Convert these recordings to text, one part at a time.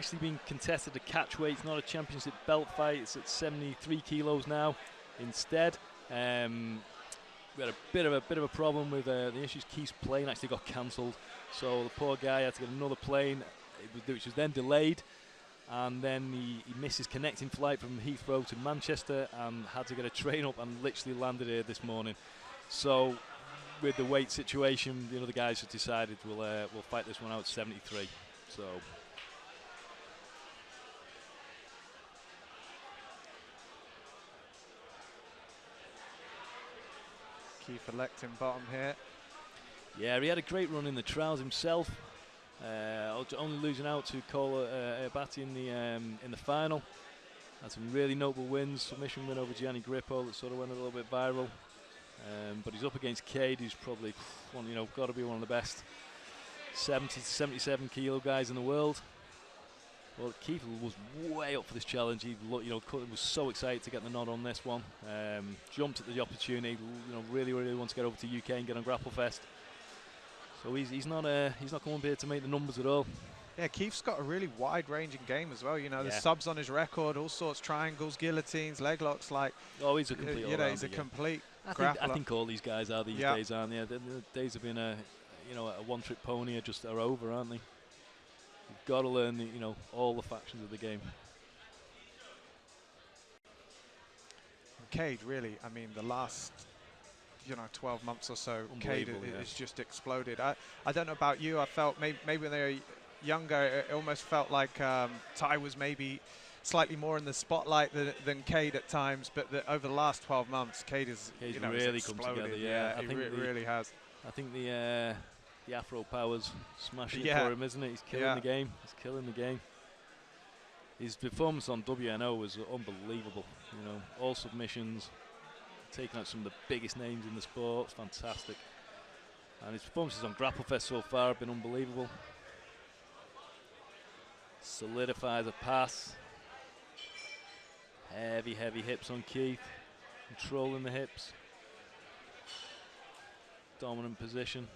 actually being contested at catch weight. It's not a championship belt fight. It's at 73 kilos now instead. We had a bit of a problem with the issues. Keith's plane actually got cancelled, so the poor guy had to get another plane, which was then delayed, and then he missed his connecting flight from Heathrow to Manchester and had to get a train up and literally landed here this morning. So with the weight situation, the other guys have decided we'll fight this one out at 73. So. Keith electing bottom here. Yeah, he had a great run in the trials himself. Only losing out to Cole Abati in the final. Had some really notable wins. Submission win over Gianni Grippo that sort of went a little bit viral. But he's up against Kade, who's probably got to be one of the best 70 to 77 kilo guys in the world. Well, Keith was way up for this challenge. He was so excited to get the nod on this one. Jumped at the opportunity. Really wants to get over to UK and get on Grapplefest. So he's not coming here to make the numbers at all. Yeah, Keith's got a really wide-ranging game as well. There's subs on his record, all sorts, triangles, guillotines, leg locks. He's a complete. He's a complete grappler. I think all these guys are these days, aren't they? The days of being a one-trick pony are over, aren't they? You've got to learn all the factions of the game. Kade, really, I mean, the last 12 months or so, Kade has just exploded. I don't know about you. I felt maybe when they were younger, it almost felt like Ty was maybe slightly more in the spotlight than Kade at times. But over the last 12 months, Kade has really come together. Yeah, he really has. I think the Afro Power's smashing it for him, isn't it? He's killing the game. He's killing the game. His performance on WNO was unbelievable. All submissions, taking out some of the biggest names in the sport. It's fantastic. And his performances on Grapplefest so far have been unbelievable. Solidifies a pass. Heavy hips on Keith. Controlling the hips. Dominant position.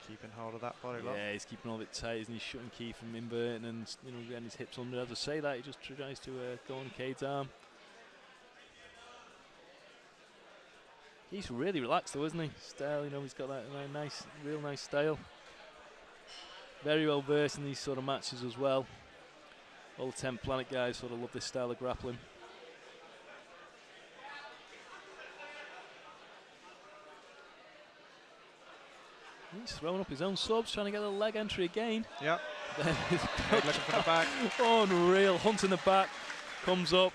Keeping hold of that body lock. Yeah, he's keeping all of it tight, isn't he? Shutting Keith from inverting and getting his hips under. As I say that, he just tries to go on Kade's arm. He's really relaxed though, isn't he? Style, he's got that real nice style. Very well versed in these sort of matches as well. All the 10 Planet guys sort of love this style of grappling. He's throwing up his own subs, trying to get a leg entry again. Yep. Looking for the back. Unreal. Hunting the back. Comes up.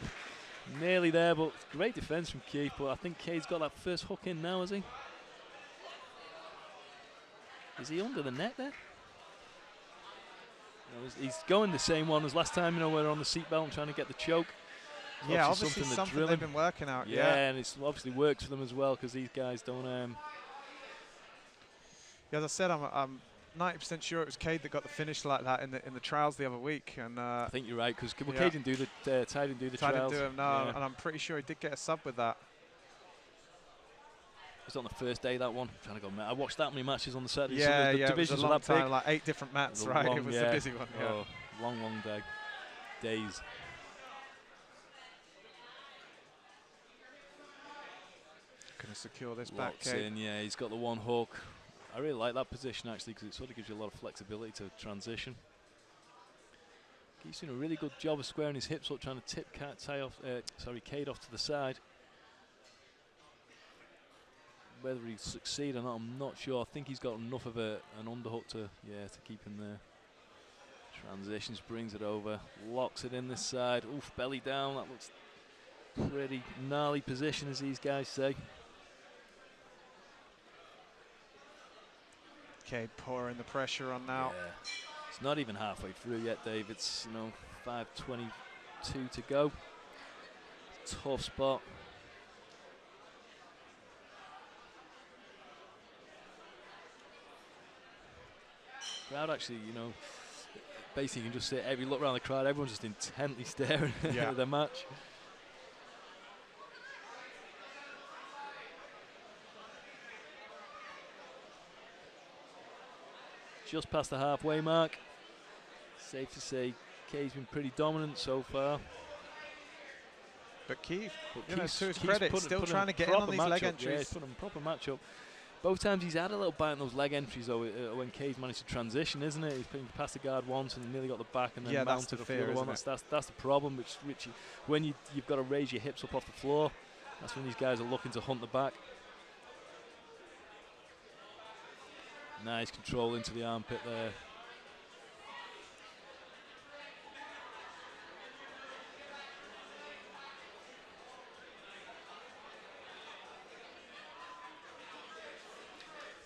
Nearly there, but great defense from Keith. But I think Kade's got that first hook in now, has he? Is he under the net there? No, he's going the same one as last time, we're on the seatbelt and trying to get the choke. It's obviously something they've been working out. Yeah, and it's obviously works for them as well because these guys don't... As I said, I'm 90% sure it was Kade that got the finish like that in the trials the other week. And I think you're right because Kade didn't do Ty didn't do the trials. Ty didn't do them, and I'm pretty sure he did get a sub with that. It was on the first day, that one. I'm trying to go. I watched that many matches on the Saturday. Yeah, the divisions it was a long were that time, like 8 different mats, right? It was a busy one. Yeah. Oh, long day, days. Gonna secure this back, Kade. Yeah, he's got the one hook. I really like that position actually because it sort of gives you a lot of flexibility to transition. He's doing a really good job of squaring his hips up, trying to tip Kade off to the side. Whether he'll succeed or not, I'm not sure. I think he's got enough of an underhook to keep him there. Transitions, brings it over, locks it in this side. Oof, belly down. That looks pretty gnarly position, as these guys say. Kade pouring the pressure on now. Yeah. It's not even halfway through yet, Dave. It's 5:22 to go. Tough spot. Crowd actually, basically you can just see every look around the crowd. Everyone's just intently staring at the match. just past the halfway mark. Safe to say, Kade's been pretty dominant so far. But Keith, to his credit, still trying to get in on these leg entries. Yeah, he's put on a proper matchup. Both times he's had a little bite on those leg entries, though, when Kade's managed to transition, isn't it? He's past the guard once and nearly got the back, and then mounted off the other one. That's the problem. Which when you've got to raise your hips up off the floor, that's when these guys are looking to hunt the back. Nice control into the armpit there.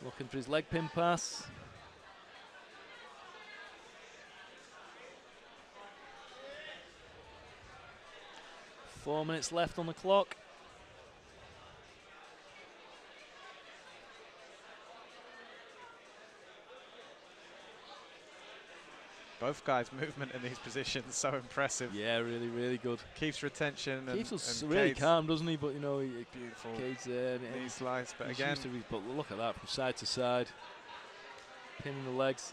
Looking for his leg pin pass. Four minutes left on the clock. Both guys' movement in these positions so impressive. Yeah, really, really good. Keeps retention. Keeps us really calm, doesn't he? But you know, beautiful. Kade's knee slice, but again, but look at that from side to side, pinning the legs.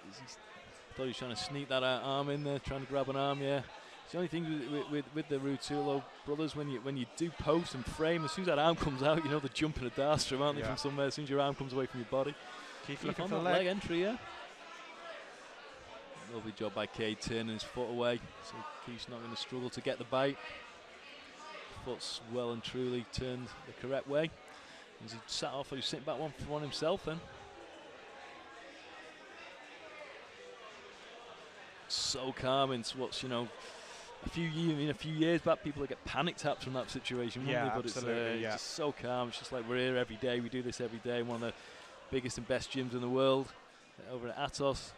Thought he was trying to sneak that arm in there, trying to grab an arm. Yeah, it's the only thing with the Ruotolo brothers, when you do post and frame, as soon as that arm comes out, you know they're jumping a darstrom, aren't they, from somewhere? As soon as your arm comes away from your body. Keith looking on for the leg entry, yeah. Lovely job by Kade turning his foot away, so Keith's not going to struggle to get the bite. Foot's well and truly turned the correct way. As he sat off, he was sitting back one himself then. So calm into what's, you know, a few years back, people would get panic taps from that situation, wouldn't they? But absolutely, it's just so calm. It's just like we're here every day. We do this every day. One of the biggest and best gyms in the world, over at Atos.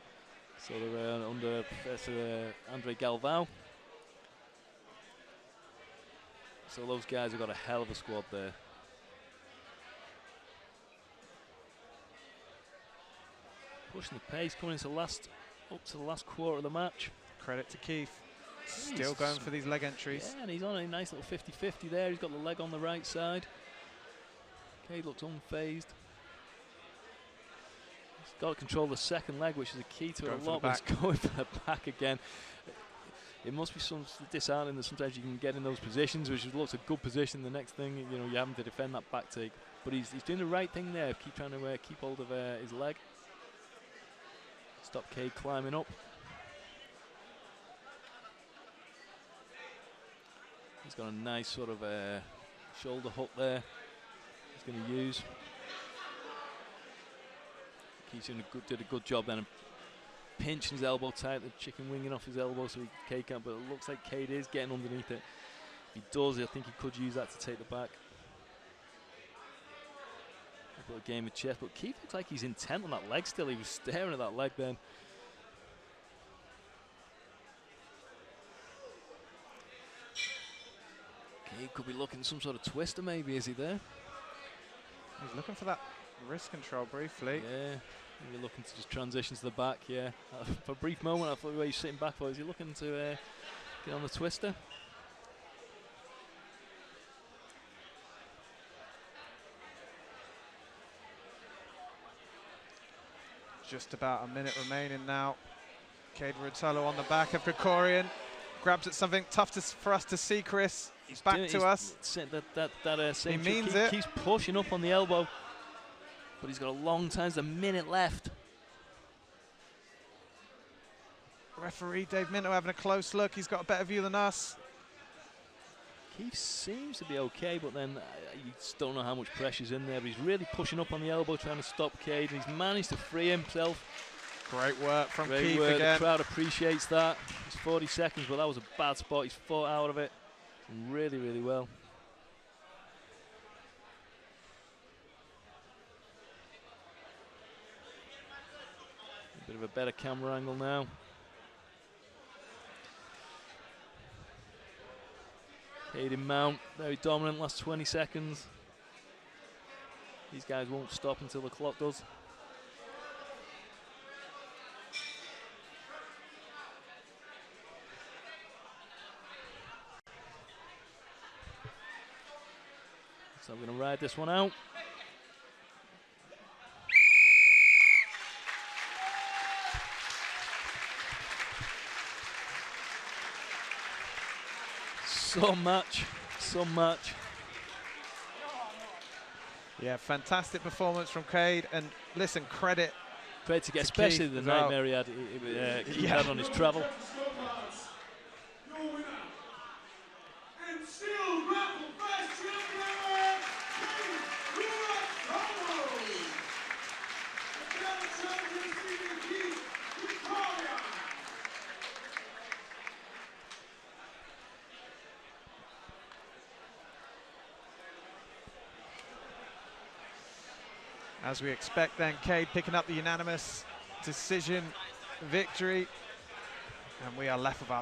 So they're under Professor Andre Galvao. So those guys have got a hell of a squad there. Pushing the pace, coming into up to the last quarter of the match. Credit to Keith. Still going for these leg entries. Yeah, and he's on a nice little 50-50 there. He's got the leg on the right side. Kade looks unfazed. Got to control the second leg, which is a key to it a lot. But he's going for the back again. It must be some disheartening that sometimes you can get in those positions, which looks a good position. The next thing, you know, you're having to defend that back take. But he's doing the right thing there. Keep trying to keep hold of his leg. Stop Kade climbing up. He's got a nice sort of shoulder hook there. He's going to use. Keith did a good job then, pinching his elbow tight, the chicken winging off his elbow so Kade can't, but it looks like Kade is getting underneath it. If he does, I think he could use that to take the back. A little game of chess, but Keith looks like he's intent on that leg still. He was staring at that leg then. Kade could be looking some sort of twister maybe, is he there? He's looking for that wrist control briefly. Yeah, maybe looking to just transition to the back, yeah. For a brief moment I thought the way he's sitting back, is he looking to get on the twister? Just about a minute remaining now. Kade Ruotolo on the back of Krikorian. Grabs at something tough for us to see, Chris. He's back to us. He means it. Keeps pushing up on the elbow. But he's got a long time, there's a minute left. Referee Dave Minto having a close look. He's got a better view than us. Keith seems to be okay, but then you just don't know how much pressure's in there. But he's really pushing up on the elbow, trying to stop Kade. And he's managed to free himself. Great work from Great Keith work. again. The crowd appreciates that. It's 40 seconds, but that was a bad spot. He's fought out of it really, really well. Bit of a better camera angle now. Kade in mount, very dominant last 20 seconds. These guys won't stop until the clock does. So I'm going to ride this one out. So much, so much. Yeah, fantastic performance from Kade, and listen, credit to get, especially the nightmare he had on his travel. And still Grapplefest champion, Krikorian. As we expect then, Kade picking up the unanimous decision victory. And we are left with our